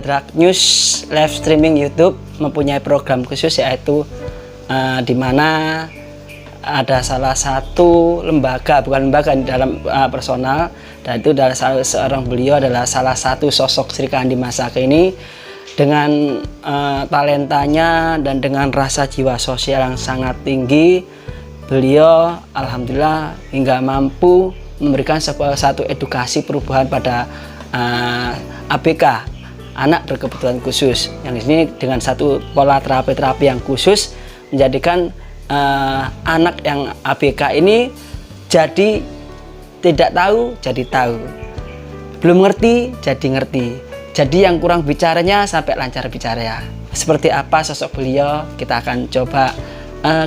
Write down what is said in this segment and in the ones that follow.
Drag News live streaming YouTube mempunyai program khusus, yaitu di mana ada salah satu lembaga, bukan lembaga, dalam personal, dan itu adalah seorang beliau adalah salah satu sosok Sri Kandi masa kini dengan talentanya dan dengan rasa jiwa sosial yang sangat tinggi. Beliau alhamdulillah hingga mampu memberikan satu edukasi perubahan pada ABK, anak berkebutuhan khusus, yang di sini dengan satu pola terapi yang khusus menjadikan anak yang ABK ini jadi tidak tahu jadi tahu, belum ngerti jadi ngerti, jadi yang kurang bicaranya sampai lancar bicara. Ya, seperti apa sosok beliau, kita akan coba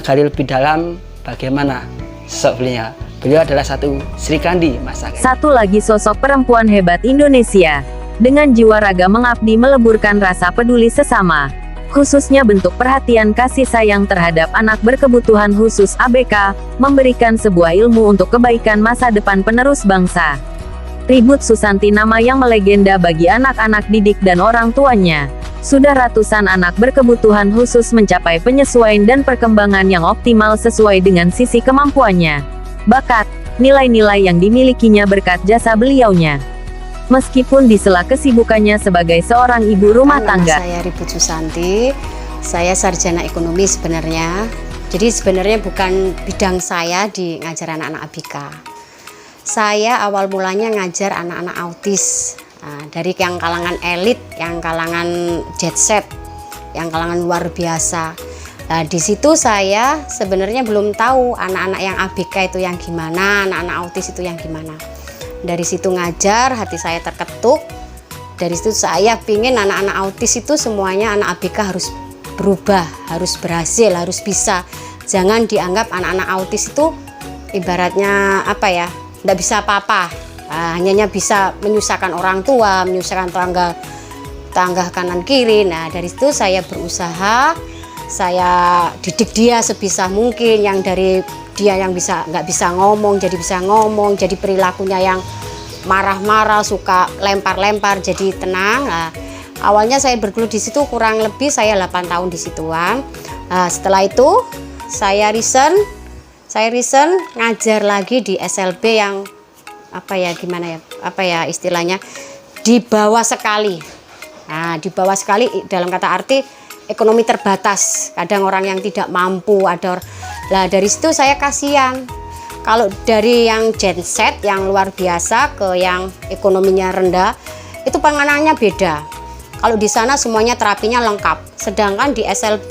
gali lebih dalam bagaimana sosok beliau. Beliau adalah satu Sri Kandi masa kini. Satu lagi sosok perempuan hebat Indonesia, dengan jiwa raga mengabdi meleburkan rasa peduli sesama, khususnya bentuk perhatian kasih sayang terhadap anak berkebutuhan khusus ABK, memberikan sebuah ilmu untuk kebaikan masa depan penerus bangsa. Tribut Susanti, nama yang melegenda bagi anak-anak didik dan orang tuanya. Sudah ratusan anak berkebutuhan khusus mencapai penyesuaian dan perkembangan yang optimal sesuai dengan sisi kemampuannya, bakat, nilai-nilai yang dimilikinya berkat jasa beliaunya. Meskipun di sela kesibukannya sebagai seorang ibu rumah tangga. Saya Tribut Susanti, saya sarjana ekonomi sebenarnya. Jadi sebenarnya bukan bidang saya di ngajar anak-anak ABK. Saya awal mulanya ngajar anak-anak autis, dari yang kalangan elit, yang kalangan jet set, yang kalangan luar biasa. Nah, di situ saya sebenarnya belum tahu anak-anak yang ABK itu yang gimana, anak-anak autis itu yang gimana. Dari situ ngajar, hati saya terketuk. Dari situ saya pingin anak-anak autis itu semuanya anak ABK harus berubah, harus berhasil, harus bisa. Jangan dianggap anak-anak autis itu ibaratnya apa ya, nggak bisa apa-apa. Hanya bisa menyusahkan orang tua, menyusahkan tangga kanan kiri. Nah, dari situ saya berusaha, saya didik dia sebisa mungkin, yang dari dia yang nggak bisa ngomong jadi bisa ngomong, jadi perilakunya yang marah-marah, suka lempar-lempar jadi tenang. Nah, awalnya saya bergelut di situ kurang lebih saya 8 tahun di situan. Nah, setelah itu saya resign ngajar lagi di SLB yang istilahnya di bawah sekali. Nah, di bawah sekali dalam kata arti ekonomi terbatas, kadang orang yang tidak mampu ada. Lah, dari situ saya kasihan. Kalau dari yang genset yang luar biasa ke yang ekonominya rendah, itu penanganannya beda. Kalau di sana semuanya terapinya lengkap, sedangkan di SLB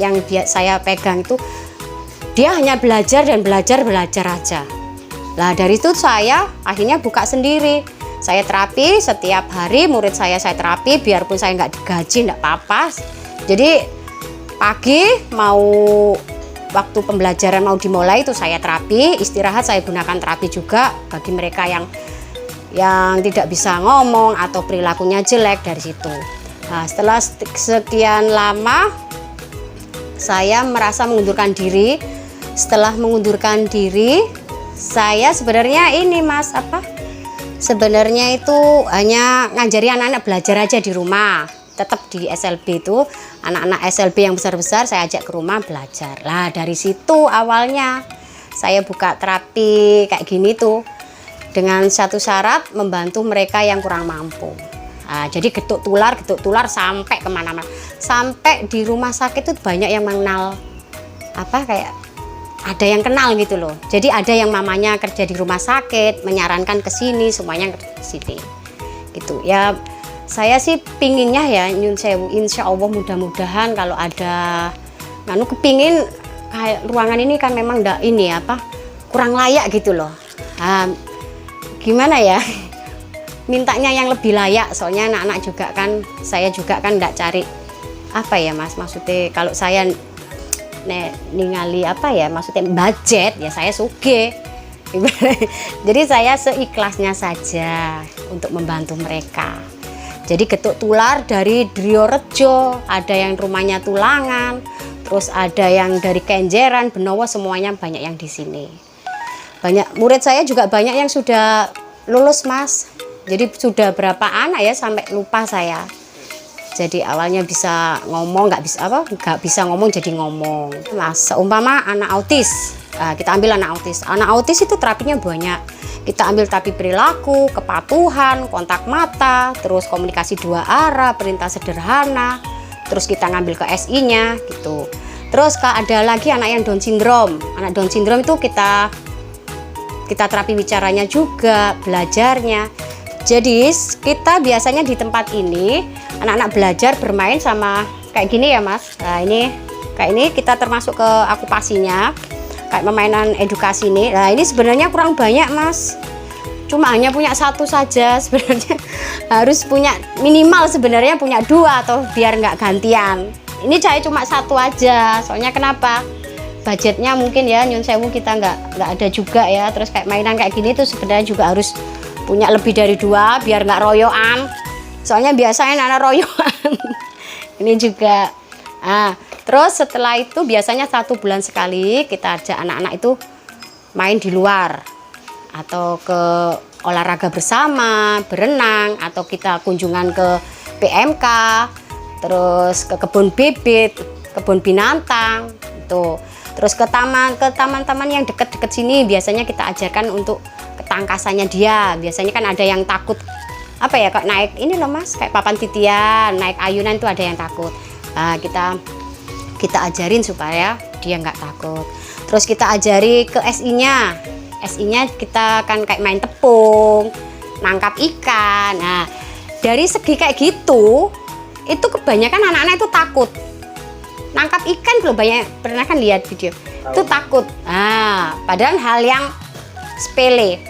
yang saya pegang itu dia hanya belajar dan belajar aja. Lah, dari itu saya akhirnya buka sendiri. Saya terapi setiap hari, murid saya terapi, biarpun saya nggak digaji, nggak apa-apa. Jadi pagi waktu pembelajaran mau dimulai itu saya terapi, istirahat saya gunakan terapi juga bagi mereka yang tidak bisa ngomong atau perilakunya jelek. Dari situ. Nah, setelah sekian lama saya merasa mengundurkan diri. Setelah mengundurkan diri, saya sebenarnya sebenarnya itu hanya ngajari anak-anak belajar aja di rumah. Tetap di SLB itu, anak-anak SLB yang besar-besar saya ajak ke rumah belajar. Lah, dari situ awalnya saya buka terapi kayak gini tuh, dengan satu syarat, membantu mereka yang kurang mampu. Nah, jadi getuk tular sampai kemana-mana. Sampai di rumah sakit itu banyak yang mengenal, ada yang kenal gitu loh. Jadi ada yang mamanya kerja di rumah sakit, menyarankan ke sini, semuanya ke sini. Gitu ya. Saya sih pinginnya ya, insya Allah mudah-mudahan kalau ada, kepingin kayak ruangan ini kan memang kurang layak gitu loh. Nah, gimana ya, mintanya yang lebih layak, soalnya anak-anak juga kan, saya juga kan nggak cari maksudnya kalau saya ningali maksudnya budget ya saya suge. Jadi saya seikhlasnya saja untuk membantu mereka. Jadi getuk tular dari Driorejo, ada yang rumahnya Tulangan, terus ada yang dari Kenjeran, Benowo, semuanya banyak yang di sini. Banyak murid saya juga banyak yang sudah lulus, Mas. Jadi sudah berapa anak ya sampai lupa saya. Jadi awalnya bisa ngomong, nggak bisa ngomong jadi ngomong. Mas, seumpama anak autis, kita ambil anak autis. Anak autis itu terapinya banyak. Kita ambil terapi perilaku, kepatuhan, kontak mata, terus komunikasi dua arah, perintah sederhana. Terus kita ngambil ke SI-nya gitu. Terus ada lagi anak yang Down syndrome. Anak Down syndrome itu kita terapi bicaranya juga, belajarnya. Jadi kita biasanya di tempat ini anak-anak belajar bermain sama kayak gini ya Mas. Nah ini kayak ini kita termasuk ke okupasinya, kayak permainan edukasi ini. Nah ini sebenarnya kurang banyak Mas, cuma hanya punya satu saja. Sebenarnya harus punya minimal sebenarnya punya 2 atau biar nggak gantian. Ini saya cuma satu aja, soalnya kenapa? Budgetnya mungkin ya nyun sewu kita nggak ada juga ya. Terus kayak mainan kayak gini tuh sebenarnya juga harus punya lebih dari 2 biar nggak royoan. Soalnya biasanya anak royoan. Ini juga. Nah, terus setelah itu biasanya 1 bulan sekali kita ajak anak-anak itu main di luar atau ke olahraga bersama, berenang, atau kita kunjungan ke PMK, terus ke kebun bibit, kebun binatang, itu. Terus ke taman-taman yang dekat-dekat sini biasanya kita ajarkan untuk ketangkasannya dia. Biasanya kan ada yang takut apa ya, kayak naik ini loh Mas, kayak papan titian, naik ayunan itu ada yang takut. Nah, kita ajarin supaya dia nggak takut. Terus kita ajari ke SI-nya. SI-nya kita kan kayak main tepung, nangkap ikan. Nah, dari segi kayak gitu, itu kebanyakan anak-anak itu takut. Nangkap ikan belum banyak pernah kan lihat video. Itu takut. Nah, padahal hal yang sepele.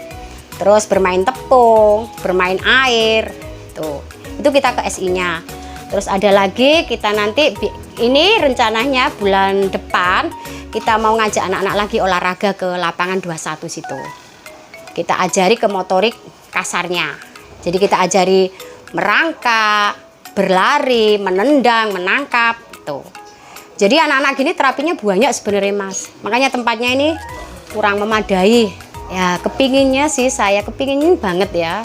Terus bermain tepung, bermain air, tuh. Itu kita ke SI-nya. Terus ada lagi kita nanti ini rencananya bulan depan kita mau ngajak anak-anak lagi olahraga ke lapangan 21 situ. Kita ajari ke motorik kasarnya. Jadi kita ajari merangkak, berlari, menendang, menangkap, tuh. Jadi anak-anak gini terapinya banyak sebenarnya Mas. Makanya tempatnya ini kurang memadai. Ya kepinginnya sih, saya kepingin banget ya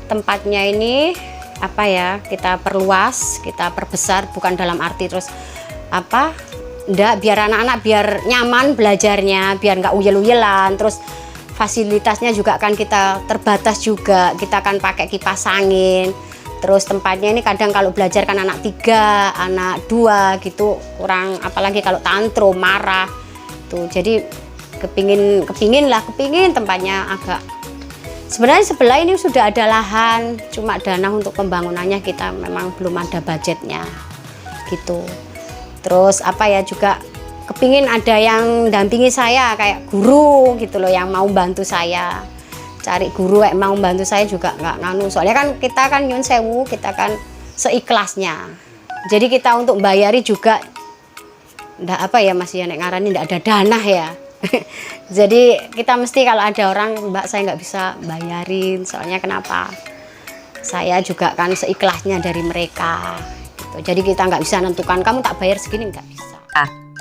tempatnya ini apa ya, kita perluas, kita perbesar, bukan dalam arti terus apa enggak, biar anak-anak biar nyaman belajarnya, biar nggak uyel-uyelan. Terus fasilitasnya juga kan kita terbatas juga, kita akan pakai kipas angin. Terus tempatnya ini kadang kalau belajar kan anak 3, anak 2 gitu kurang, apalagi kalau tantrum marah tuh. Jadi kepingin tempatnya agak, sebenarnya sebelah ini sudah ada lahan, cuma dana untuk pembangunannya kita memang belum ada budgetnya gitu. Terus apa ya, juga kepingin ada yang dampingi saya kayak guru gitu loh, yang mau bantu saya cari guru yang mau bantu saya juga nggak nganu. Soalnya kan kita kan nyun sewu, kita kan seikhlasnya. Jadi kita untuk bayari juga ndak apa ya Mas ya, nek ngarani ndak ada dana ya. Jadi kita mesti kalau ada orang, Mbak saya nggak bisa bayarin, soalnya kenapa? Saya juga kan seikhlasnya dari mereka gitu. Jadi kita nggak bisa nentukan kamu tak bayar segini, nggak bisa.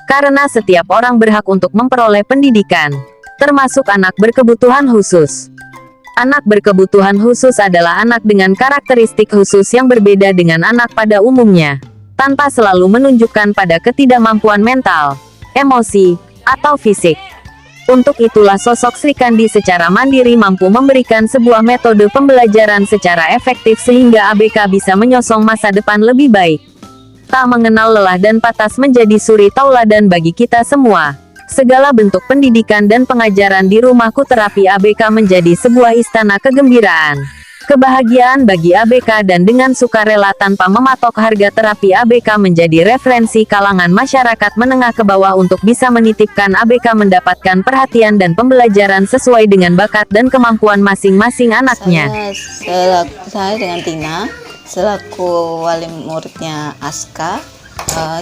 Karena setiap orang berhak untuk memperoleh pendidikan, termasuk anak berkebutuhan khusus. Anak berkebutuhan khusus adalah anak dengan karakteristik khusus yang berbeda dengan anak pada umumnya, tanpa selalu menunjukkan pada ketidakmampuan mental, emosi, atau fisik. Untuk itulah sosok Sri Kandi secara mandiri mampu memberikan sebuah metode pembelajaran secara efektif sehingga ABK bisa menyosong masa depan lebih baik. Tak mengenal lelah dan patas menjadi suri tauladan bagi kita semua. Segala bentuk pendidikan dan pengajaran di rumahku terapi ABK menjadi sebuah istana kegembiraan, kebahagiaan bagi ABK, dan dengan sukarela tanpa mematok harga terapi ABK menjadi referensi kalangan masyarakat menengah ke bawah untuk bisa menitipkan ABK mendapatkan perhatian dan pembelajaran sesuai dengan bakat dan kemampuan masing-masing anaknya. Saya dengan Tina selaku wali muridnya Aska.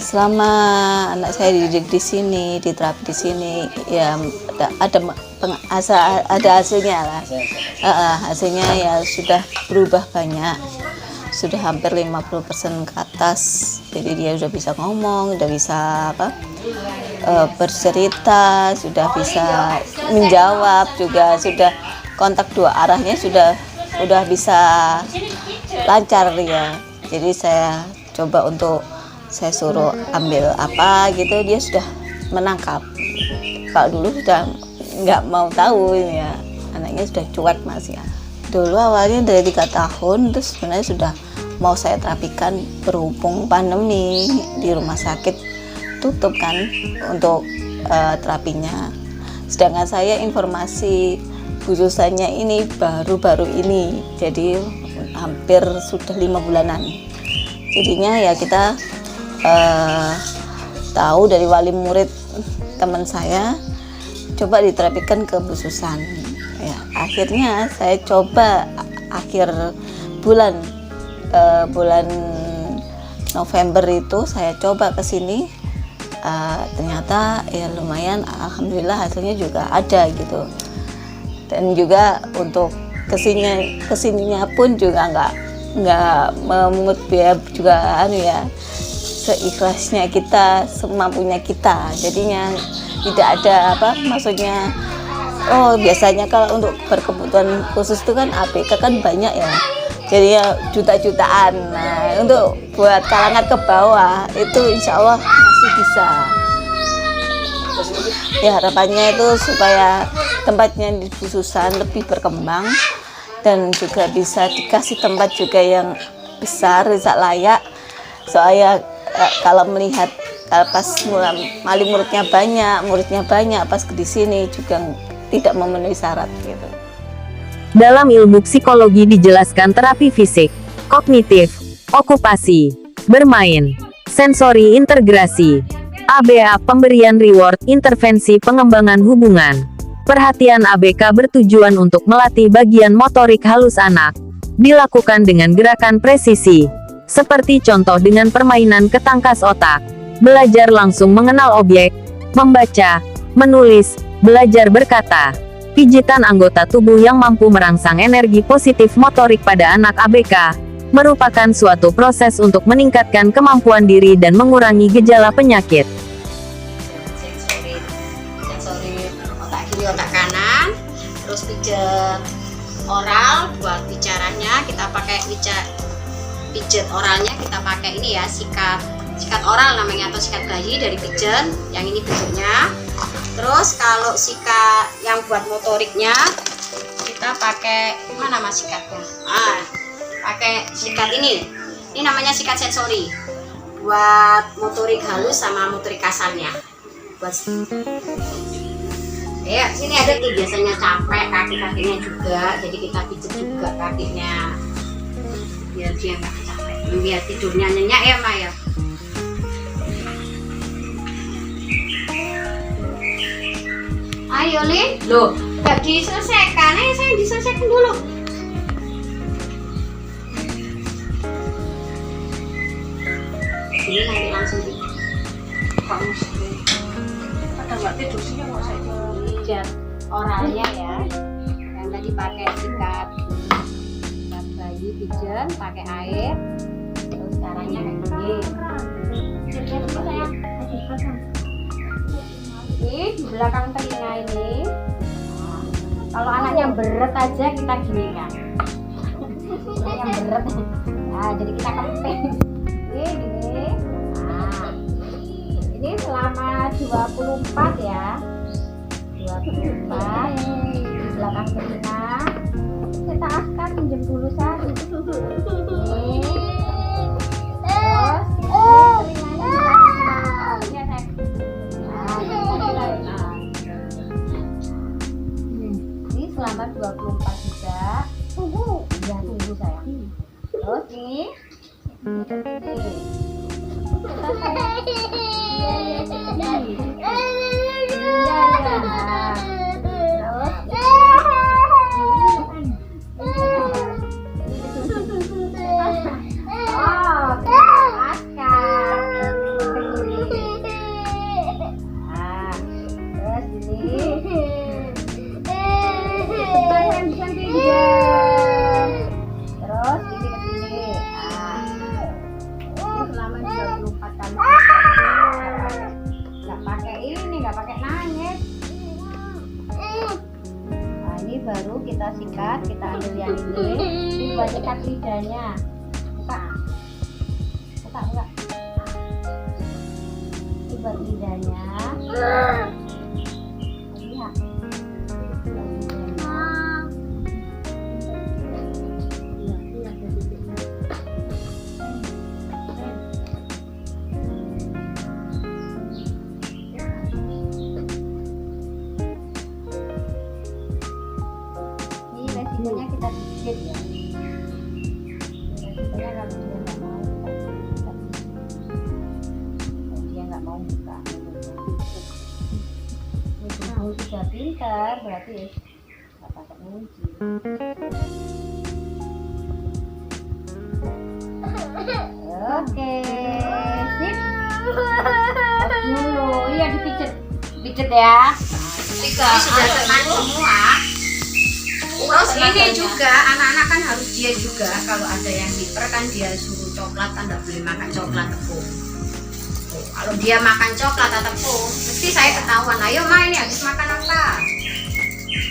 Selama anak saya dididik di sini, diterapi di sini, ya ada hasilnya lah. Hasilnya ya sudah berubah banyak, sudah hampir 50% ke atas. Jadi dia sudah bisa ngomong, sudah bisa bercerita, sudah bisa menjawab juga, sudah kontak 2 arahnya sudah udah bisa lancar ya. Jadi saya coba untuk saya suruh ambil apa gitu, dia sudah menangkap. Kalau dulu sudah nggak mau tahu ini ya, anaknya sudah cuek Mas ya. Dulu awalnya dari 3 tahun, terus sebenarnya sudah mau saya terapikan, berhubung pandemi di rumah sakit tutup kan untuk terapinya. Sedangkan saya informasi khususannya ini baru-baru ini, jadi hampir sudah 5 bulanan. Jadinya ya kita tahu dari wali murid teman saya, coba diterapikan ke khususan. Ya, akhirnya saya coba akhir bulan November itu saya coba ke sini, ternyata ya lumayan, alhamdulillah hasilnya juga ada gitu. Dan juga untuk kesininya pun juga nggak memungut biaya juga seikhlasnya kita, semampunya kita. Jadinya tidak ada maksudnya biasanya kalau untuk berkebutuhan khusus itu kan ABK kan banyak ya, jadi ya juta-jutaan. Nah, untuk buat kalangan ke bawah itu insya Allah masih bisa. Ya harapannya itu supaya tempatnya di khususan lebih berkembang dan juga bisa dikasih tempat juga yang besar, bisa layak. Soalnya kalau melihat pas muridnya banyak, pas di sini juga tidak memenuhi syarat gitu. Dalam ilmu psikologi dijelaskan terapi fisik, kognitif, okupasi, bermain, sensori integrasi, ABA pemberian reward, intervensi pengembangan hubungan. Perhatian ABK bertujuan untuk melatih bagian motorik halus anak, dilakukan dengan gerakan presisi, seperti contoh dengan permainan ketangkas otak, belajar langsung mengenal objek, membaca, menulis, belajar berkata. Pijitan anggota tubuh yang mampu merangsang energi positif motorik pada anak ABK, merupakan suatu proses untuk meningkatkan kemampuan diri dan mengurangi gejala penyakit. Sensori otak kiri, otak kanan, terus pijat oral buat bicaranya, kita pakai pijat oralnya kita pakai ini ya, sikat oral namanya, atau sikat bayi dari pijen, yang ini bentuknya. Terus kalau sikat yang buat motoriknya kita pakai mana mas sikatnya? Pakai sikat ini namanya sikat sensori buat motorik halus sama motorik kasarnya. Buat ya sini ada tuh biasanya capek kaki-kakinya juga, jadi kita pijat juga kakinya biar dia nggak capek, biar tidurnya nyenyak ya Maya. Ayo Lin, loh nggak diselesaikan, saya diselesaikan dulu. Ini nanti langsung Ada nggak tidur sih nggak saya pijat oralnya ya, yang tadi pakai sikat bayi pijen pakai air, terus caranya kayak gini. Ini di belakang telinga ini, kalau anaknya berat aja kita gini kan, anaknya berat, nah jadi kita kemping gini. Nah ini selama 24 ya, 24 di belakang telinga. Kita akan pinjam dulu sari terus ini selama 24 juga. Ya tunggu sayang. Terus ini nggak pakai ini coba cekat lidahnya. Buka. Buka. Coba lidahnya. Lihat. Ini resikonya kita sedikit ya. Resikonya kalau dia nggak mau buka. Kalau sudah pintar berarti ya nggak pakai kunci. Oke, sip. Stop dulu, iya dipijet, pijet ya. Ini sudah tenang semua. Terus ini juga anak-anak kan harus diet juga. Kalau ada yang hiper kan dia suruh coklat kan nggak boleh makan coklat tepung. Kalau dia makan coklat atau tepung, mesti saya ketahuan. Ayo Ma, ini habis makan apa?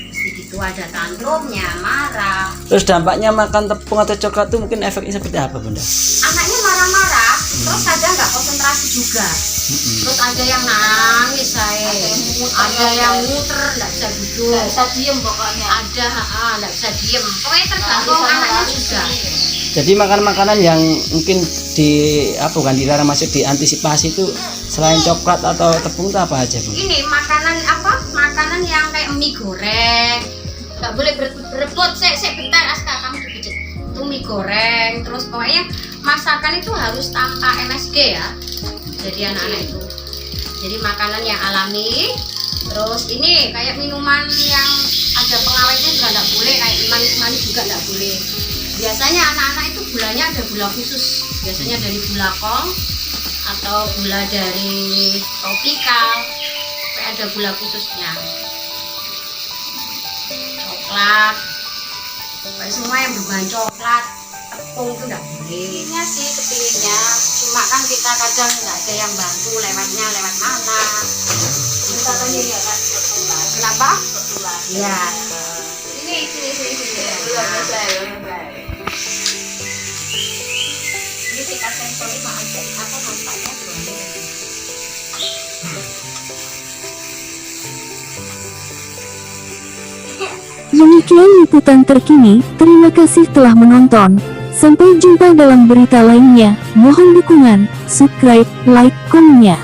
Mesti gitu ada tantrumnya, marah. Terus dampaknya makan tepung atau coklat itu mungkin efeknya seperti apa, Bunda? Anaknya marah-marah, terus ada nggak konsentrasi juga. Terus ada yang nangis saya, ada yang muter, nggak bisa duduk, nggak bisa diem pokoknya. Ada, nggak bisa diem. Pokoknya tergantung anaknya juga. Jadi makanan-makanan yang mungkin bukan dilarang masuk diantisipasi itu selain coklat atau tepung itu apa aja, Bu? Ini makanan apa? Makanan yang kayak mie goreng, nggak boleh berebut. Saya bentar Aska, kamu dipijit. Itu mie goreng, terus pokoknya masakan itu harus tanpa MSG ya. Jadi anak-anak itu. Jadi makanan yang alami. Terus ini kayak minuman yang ada pengawetnya juga nggak boleh, kayak manis-manis juga nggak boleh. Biasanya anak-anak itu gulanya ada gula khusus. Biasanya dari gula kong atau gula dari tropikal. Kayak ada gula khususnya. Coklat. Kayak semua yang berbahan coklat, tepung itu nggak boleh. Ini sih kepinginnya. Cuma kan kita kadang nggak ada yang bantu lewat mana. Kita tanya ya kan. Kenapa? Iya. Sini. Ini kita sensori apa manfaatnya boleh. Demikian liputan terkini, terima kasih telah menonton. Sampai jumpa dalam berita lainnya. Mohon dukungan, subscribe, like, komennya.